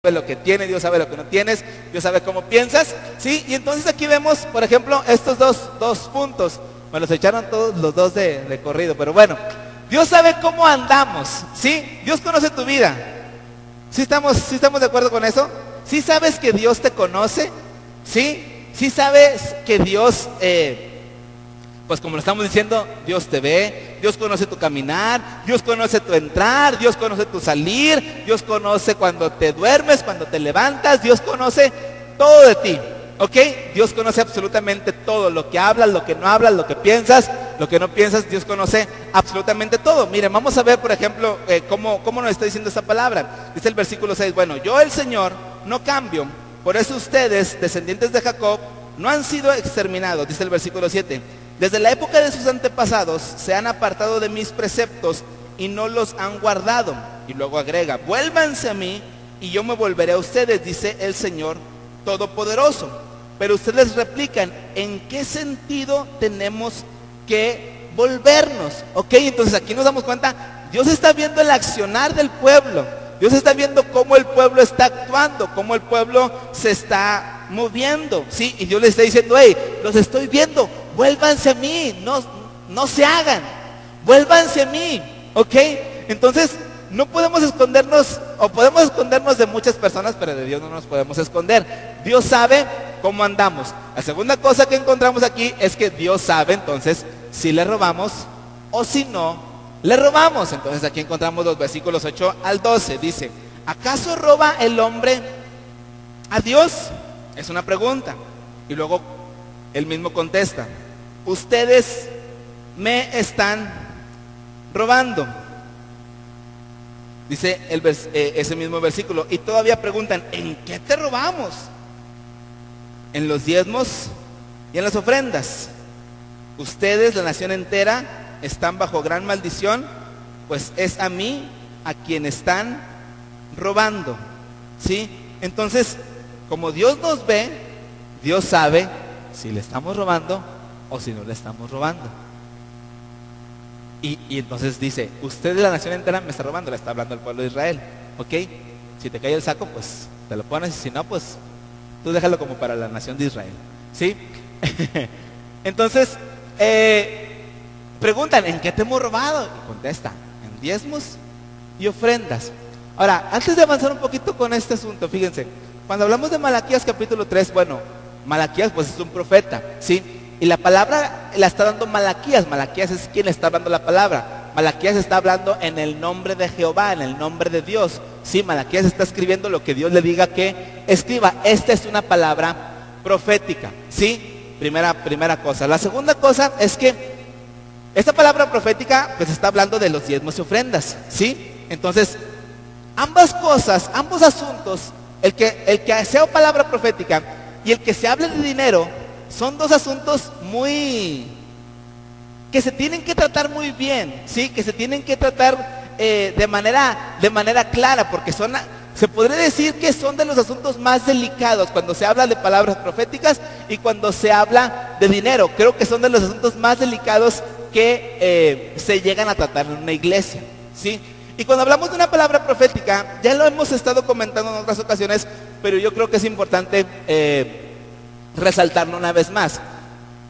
sabe lo que tienes, Dios sabe lo que no tienes, Dios sabe cómo piensas, ¿sí? Y entonces aquí vemos, por ejemplo, estos dos puntos. Me los echaron todos los dos de corrido, pero bueno. Dios sabe cómo andamos, ¿sí? Dios conoce tu vida. ¿Sí estamos de acuerdo con eso? ¿Sí sabes que Dios te conoce? ¿Sí? ¿Sí sabes que Dios, pues como lo estamos diciendo, Dios te ve, Dios conoce tu caminar, Dios conoce tu entrar, Dios conoce tu salir, Dios conoce cuando te duermes, cuando te levantas, Dios conoce todo de ti, ¿ok? Dios conoce absolutamente todo, lo que hablas, lo que no hablas, lo que piensas, lo que no piensas, Dios conoce absolutamente todo. Miren, vamos a ver, por ejemplo, cómo nos está diciendo esta palabra. Dice el versículo 6, bueno, yo el Señor no cambio, por eso ustedes, descendientes de Jacob, no han sido exterminados. Dice el versículo 7, desde la época de sus antepasados se han apartado de mis preceptos y no los han guardado. Y luego agrega, vuélvanse a mí y yo me volveré a ustedes, dice el Señor Todopoderoso. Pero ustedes replican, ¿en qué sentido tenemos que volvernos? Ok, entonces aquí nos damos cuenta, Dios está viendo el accionar del pueblo, Dios está viendo cómo el pueblo está actuando, cómo el pueblo se está moviendo, ¿sí? Y Dios les está diciendo, hey, los estoy viendo, vuélvanse a mí, no se hagan, vuélvanse a mí, ok. Entonces no podemos escondernos, o podemos escondernos de muchas personas, pero de Dios no nos podemos esconder. Dios sabe cómo andamos. La segunda cosa que encontramos aquí es que Dios sabe entonces si le robamos o si no le robamos. Entonces aquí encontramos los versículos 8 al 12. Dice, ¿acaso roba el hombre a Dios? Es una pregunta. Y luego él mismo contesta, ustedes me están robando. Dice ese mismo versículo, y todavía preguntan, ¿en qué te robamos? En los diezmos y en las ofrendas. Ustedes, la nación entera, están bajo gran maldición, pues es a mí a quien están robando, ¿sí? Entonces, como Dios nos ve, Dios sabe si le estamos robando o si no le estamos robando. Y entonces dice, ustedes, la nación entera, me está robando, le está hablando al pueblo de Israel, ¿ok? Si te cae el saco, pues te lo pones, y si no, pues tú déjalo como para la nación de Israel, ¿sí? Entonces, preguntan, ¿en qué te hemos robado? Y contesta, en diezmos y ofrendas. Ahora, antes de avanzar un poquito con este asunto, fíjense, cuando hablamos de Malaquías capítulo 3, bueno, Malaquías pues es un profeta, ¿sí? Y la palabra la está dando Malaquías. Malaquías es quien le está hablando la palabra. Malaquías está hablando en el nombre de Jehová, en el nombre de Dios. Sí, Malaquías está escribiendo lo que Dios le diga que escriba. Esta es una palabra profética, ¿sí? Primera cosa. La segunda cosa es que esta palabra profética pues está hablando de los diezmos y ofrendas, ¿sí? Entonces, ambas cosas, ambos asuntos, el que sea palabra profética y el que se hable de dinero, son dos asuntos que se tienen que tratar muy bien, ¿sí? Que se tienen que tratar de manera clara, porque se podría decir que son de los asuntos más delicados cuando se habla de palabras proféticas y cuando se habla de dinero. Creo que son de los asuntos más delicados que se llegan a tratar en una iglesia, ¿sí? Y cuando hablamos de una palabra profética, ya lo hemos estado comentando en otras ocasiones, pero yo creo que es importante resaltarlo una vez más.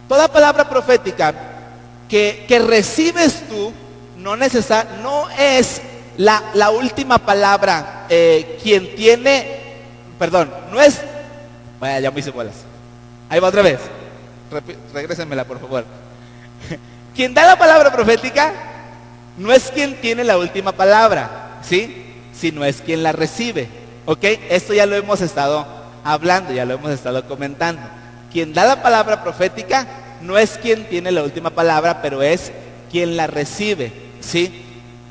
Toda palabra profética que recibes tú no es la última palabra. Quien tiene, perdón, no es, vaya, ya me hice bolas. Ahí va otra vez. Regrésenmela, por favor. Quien da la palabra profética no es quien tiene la última palabra, ¿sí? Sino es quien la recibe, ¿ok? Esto ya lo hemos estado hablando, ya lo hemos estado comentando. Quien da la palabra profética no es quien tiene la última palabra, pero es quien la recibe, ¿sí?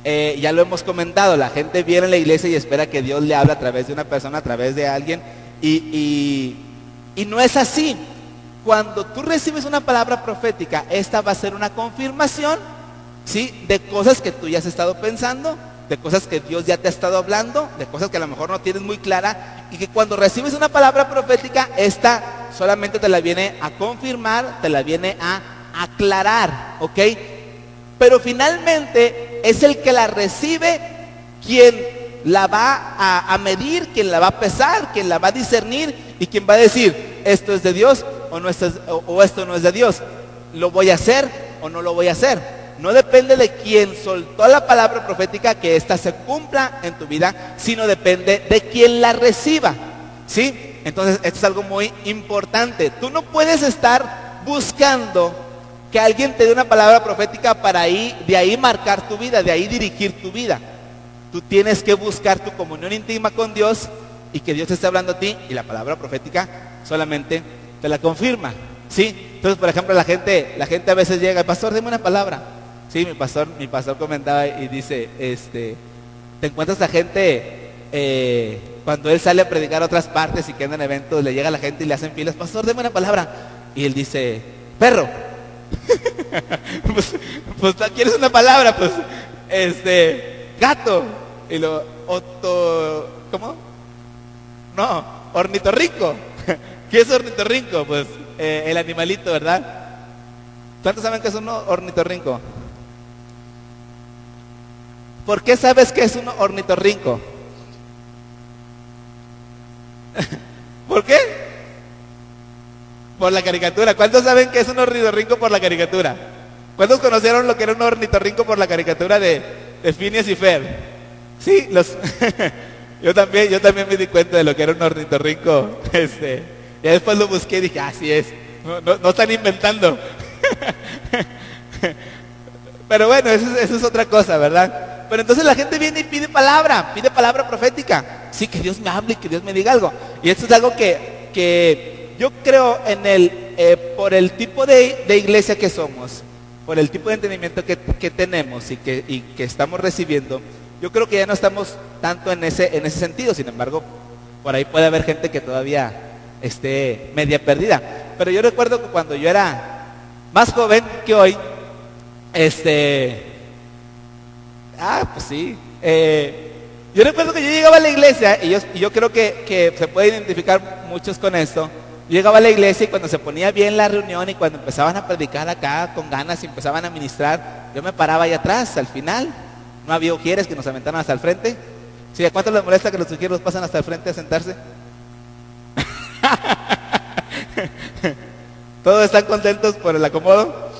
Ya lo hemos comentado, la gente viene a la iglesia y espera que Dios le hable a través de una persona, a través de alguien, y no es así. Cuando tú recibes una palabra profética, esta va a ser una confirmación, ¿sí? De cosas que tú ya has estado pensando, de cosas que Dios ya te ha estado hablando, de cosas que a lo mejor no tienes muy clara, y que cuando recibes una palabra profética, esta solamente te la viene a confirmar, te la viene a aclarar, ¿ok? Pero finalmente es el que la recibe quien la va a medir, quien la va a pesar, quien la va a discernir y quien va a decir, esto es de Dios o, no o esto no es de Dios, lo voy a hacer o no lo voy a hacer. No depende de quien soltó la palabra profética que ésta se cumpla en tu vida, sino depende de quien la reciba, ¿sí? Entonces esto es algo muy importante. Tú no puedes estar buscando que alguien te dé una palabra profética para de ahí marcar tu vida, de ahí dirigir tu vida. Tú tienes que buscar tu comunión íntima con Dios y que Dios te esté hablando a ti, y la palabra profética solamente te la confirma, ¿sí? Entonces, por ejemplo, la gente a veces llega, pastor, dime una palabra. Sí, mi pastor comentaba y dice, te encuentras a gente cuando él sale a predicar a otras partes y que anda en eventos, le llega a la gente y le hacen filas, pastor, dime una palabra. Y él dice, perro. pues ¿quieres una palabra? Pues, gato. Y ¿cómo? No, ornitorrinco. ¿Qué es ornitorrinco? Pues el animalito, ¿verdad? ¿Cuántos saben que es un ornitorrinco? ¿Por qué sabes que es un ornitorrinco? ¿Por qué? Por la caricatura. ¿Cuántos saben que es un ornitorrinco por la caricatura? ¿Cuántos conocieron lo que era un ornitorrinco por la caricatura de Phineas y Ferb? Sí, yo también me di cuenta de lo que era un ornitorrinco. Ya después lo busqué y dije, así es. No están inventando. Pero bueno, eso es otra cosa, ¿verdad? Pero entonces la gente viene y pide palabra profética. Sí, que Dios me hable y que Dios me diga algo. Y esto es algo que yo creo por el tipo de iglesia que somos, por el tipo de entendimiento que tenemos y que estamos recibiendo, yo creo que ya no estamos tanto en ese sentido. Sin embargo, por ahí puede haber gente que todavía esté media perdida. Pero yo recuerdo que cuando yo era más joven que hoy, pues sí, yo recuerdo que yo llegaba a la iglesia y yo creo que se puede identificar muchos con esto. Yo llegaba a la iglesia y cuando se ponía bien la reunión y cuando empezaban a predicar acá con ganas y empezaban a ministrar, yo me paraba ahí atrás, al final. No había ujieres que nos aventaran hasta el frente. ¿Sí? ¿A cuánto les molesta que los ujieros pasan hasta el frente a sentarse? ¿Todos están contentos por el acomodo?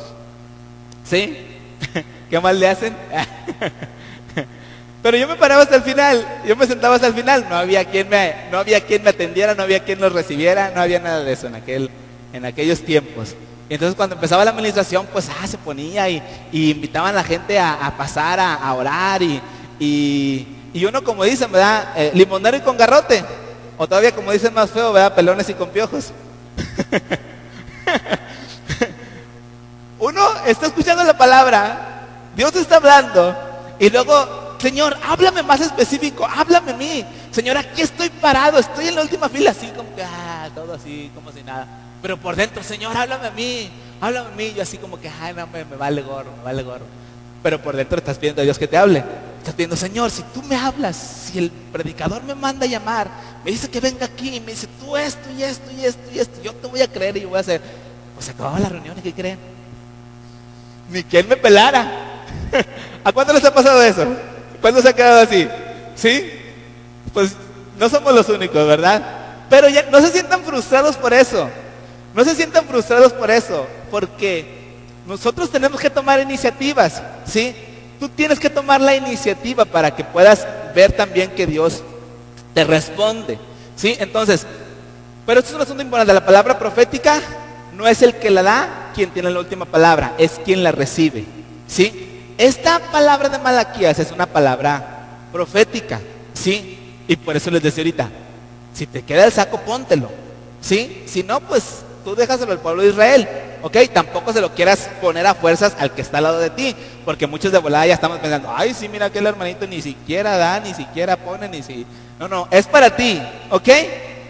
¿Sí? ¿Qué mal le hacen? Pero yo me paraba hasta el final, yo me sentaba hasta el final, no había quien me atendiera, no había quien nos recibiera, no había nada de eso en aquellos tiempos. Y entonces cuando empezaba la administración, pues se ponía y invitaban a la gente a pasar a orar y uno, como dicen, ¿verdad? Limonero y con garrote, o todavía como dicen más feo, ¿verdad? Pelones y con piojos. Uno está escuchando la palabra, Dios está hablando y luego, Señor, háblame más específico, háblame a mí. Señor, aquí estoy parado, estoy en la última fila, así como que, todo así, como si nada. Pero por dentro, Señor, háblame a mí. Yo así como que, no, me vale gorro. Pero por dentro estás pidiendo a Dios que te hable. Estás pidiendo, Señor, si tú me hablas, si el predicador me manda a llamar, me dice que venga aquí y me dice, tú esto y esto y esto y esto, yo te voy a creer y yo voy a hacer. Pues acababa la reunión y ¿qué creen? Ni quien me pelara. ¿A cuánto les ha pasado eso? ¿Cuándo se ha quedado así? ¿Sí? Pues no somos los únicos, ¿verdad? Pero ya no se sientan frustrados por eso. No se sientan frustrados por eso, porque nosotros tenemos que tomar iniciativas, ¿sí? Tú tienes que tomar la iniciativa para que puedas ver también que Dios te responde, ¿sí? Entonces, pero esto es un asunto importante. La palabra profética no es el que la da quien tiene la última palabra, es quien la recibe, ¿sí? Esta palabra de Malaquías es una palabra profética, ¿sí? Y por eso les decía ahorita, si te queda el saco, póntelo, ¿sí? Si no, pues tú déjaselo al pueblo de Israel, ¿ok? Tampoco se lo quieras poner a fuerzas al que está al lado de ti, porque muchos de volada ya estamos pensando, ay, sí, mira aquel hermanito ni siquiera da, ni siquiera pone, ni si... No, es para ti, ¿ok?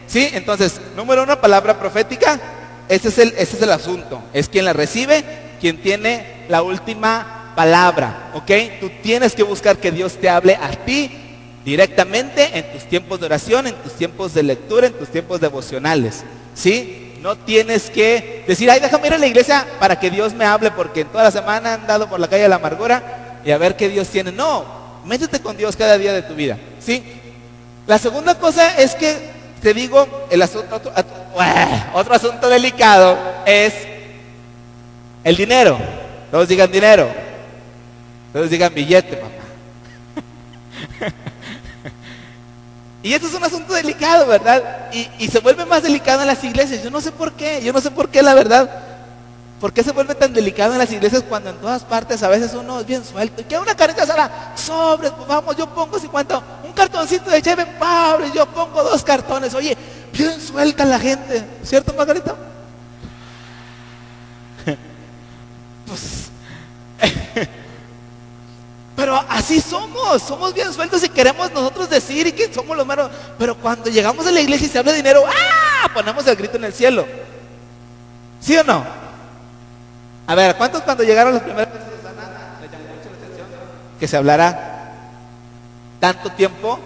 ¿Sí? Entonces, número 1, palabra profética, ese es el asunto, es quien la recibe, quien tiene la última palabra, ¿ok? Tú tienes que buscar que Dios te hable a ti directamente en tus tiempos de oración, en tus tiempos de lectura, en tus tiempos devocionales, ¿sí? No tienes que decir, ay, déjame ir a la iglesia para que Dios me hable porque en toda la semana han andado por la calle de la amargura y a ver qué Dios tiene. No, métete con Dios cada día de tu vida, ¿sí? La segunda cosa es que, te digo, otro asunto delicado es el dinero. Todos digan dinero. Todos digan billete, papá. Y esto es un asunto delicado, ¿verdad? Y se vuelve más delicado en las iglesias. Yo no sé por qué, la verdad. ¿Por qué se vuelve tan delicado en las iglesias cuando en todas partes a veces uno es bien suelto? Y que una carita asada, sobres, pues vamos, yo pongo 50, un cartoncito de cheve, pobres, yo pongo 2 cartones. Oye, bien suelta la gente, ¿cierto, Margarita? Pues, pero así somos bien sueltos y queremos nosotros decir y que somos los meros. Pero cuando llegamos a la iglesia y se habla de dinero, ¡ah! Ponemos el grito en el cielo. ¿Sí o no? A ver, ¿cuántos cuando llegaron los primeros meses de Susana les llamó mucho la atención que se hablara tanto tiempo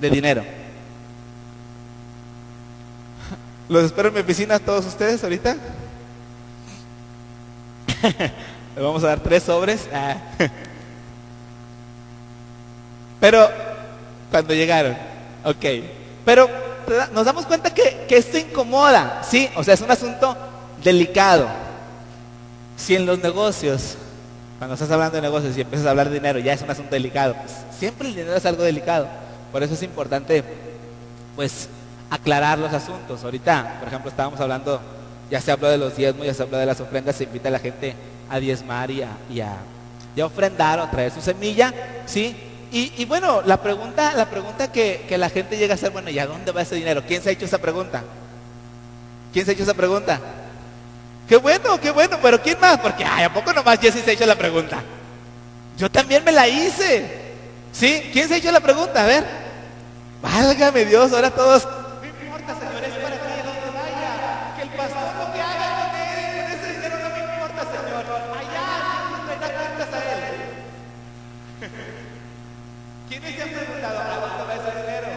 de dinero? Los espero en mi oficina todos ustedes ahorita. Les vamos a dar 3 sobres. Pero cuando llegaron, ok. Pero nos damos cuenta que esto incomoda, ¿sí? O sea, es un asunto delicado. Si en los negocios, cuando estás hablando de negocios y empiezas a hablar de dinero, ya es un asunto delicado, pues siempre el dinero es algo delicado. Por eso es importante, pues, aclarar los asuntos. Ahorita, por ejemplo, estábamos hablando, ya se habló de los diezmos, ya se habló de las ofrendas, se invita a la gente a diezmar y a ofrendar o traer su semilla, ¿sí? Y bueno, la pregunta que la gente llega a hacer, bueno, ¿y a dónde va ese dinero? ¿Quién se ha hecho esa pregunta? ¿Quién se ha hecho esa pregunta? Qué bueno, pero ¿quién más? Porque, ¿a poco nomás Jessy se ha hecho la pregunta? Yo también me la hice, ¿sí? ¿Quién se ha hecho la pregunta? A ver, válgame Dios, ahora todos, no importa, Señor, es para que donde vaya, que el pastor lo que haga con él, con ese dinero no me importa, Señor, allá Dios le traerá cuentas a él. ¿Quiénes se han preguntado a dónde va ese dinero?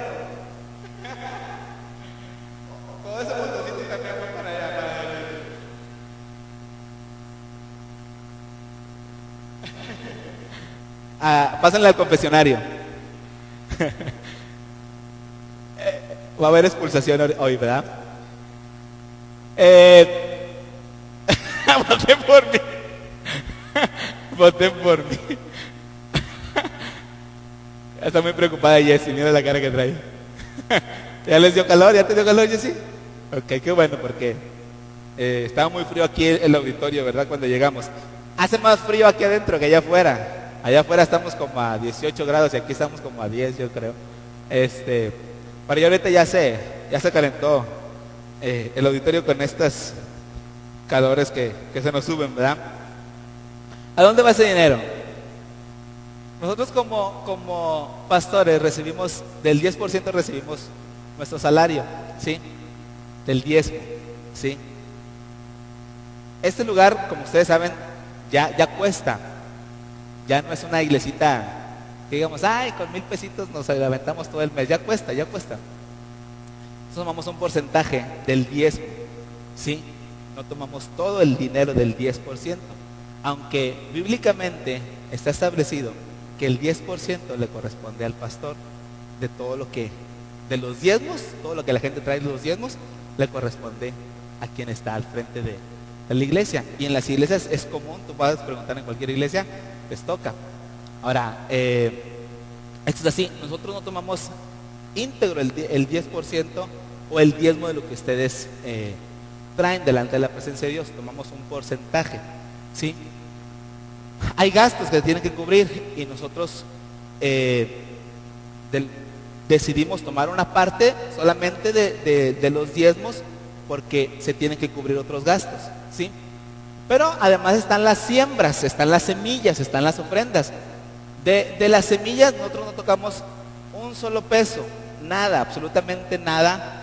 Todo ese montoncito también fue para allá, para él. Pásenle al confesionario. Va a haber expulsación hoy, ¿verdad? Voten por mí. Voten por mí. Está muy preocupada Jessy, mira la cara que trae. ¿Ya les dio calor? ¿Ya te dio calor, Jessy? Ok, qué bueno, porque estaba muy frío aquí el auditorio, ¿verdad? Cuando llegamos. Hace más frío aquí adentro que allá afuera. Allá afuera estamos como a 18 grados y aquí estamos como a 10, yo creo. Para allá ahorita ya se calentó el auditorio con estas calores que se nos suben, ¿verdad? ¿A dónde va ese dinero? Nosotros como pastores recibimos, del 10% recibimos nuestro salario, ¿sí? Del 10%, ¿sí? Este lugar, como ustedes saben, ya cuesta. Ya no es una iglesita que digamos, ay, con 1,000 pesitos nos aventamos todo el mes. Ya cuesta. Nosotros tomamos un porcentaje del 10%, ¿sí? No tomamos todo el dinero del 10%, aunque bíblicamente está establecido que el 10% le corresponde al pastor de todo lo que, de los diezmos, todo lo que la gente trae de los diezmos, le corresponde a quien está al frente de la iglesia. Y en las iglesias es común, tú puedes preguntar en cualquier iglesia, les toca. Ahora, esto es así, nosotros no tomamos íntegro el 10% o el diezmo de lo que ustedes traen delante de la presencia de Dios, tomamos un porcentaje, ¿sí? Hay gastos que tienen que cubrir y nosotros decidimos tomar una parte solamente de los diezmos porque se tienen que cubrir otros gastos, ¿sí? Pero además están las siembras, están las semillas, están las ofrendas. De las semillas nosotros no tocamos un solo peso, nada, absolutamente nada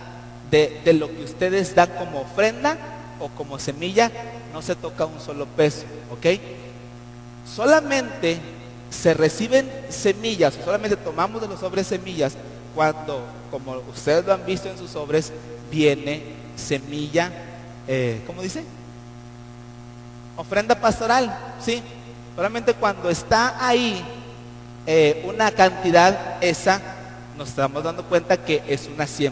de lo que ustedes dan como ofrenda o como semilla, no se toca un solo peso, ¿ok? Solamente se reciben semillas, solamente tomamos de los sobres semillas cuando, como ustedes lo han visto en sus sobres, viene semilla, ¿cómo dice? Ofrenda pastoral, ¿sí? Solamente cuando está ahí una cantidad, esa nos estamos dando cuenta que es una siembra.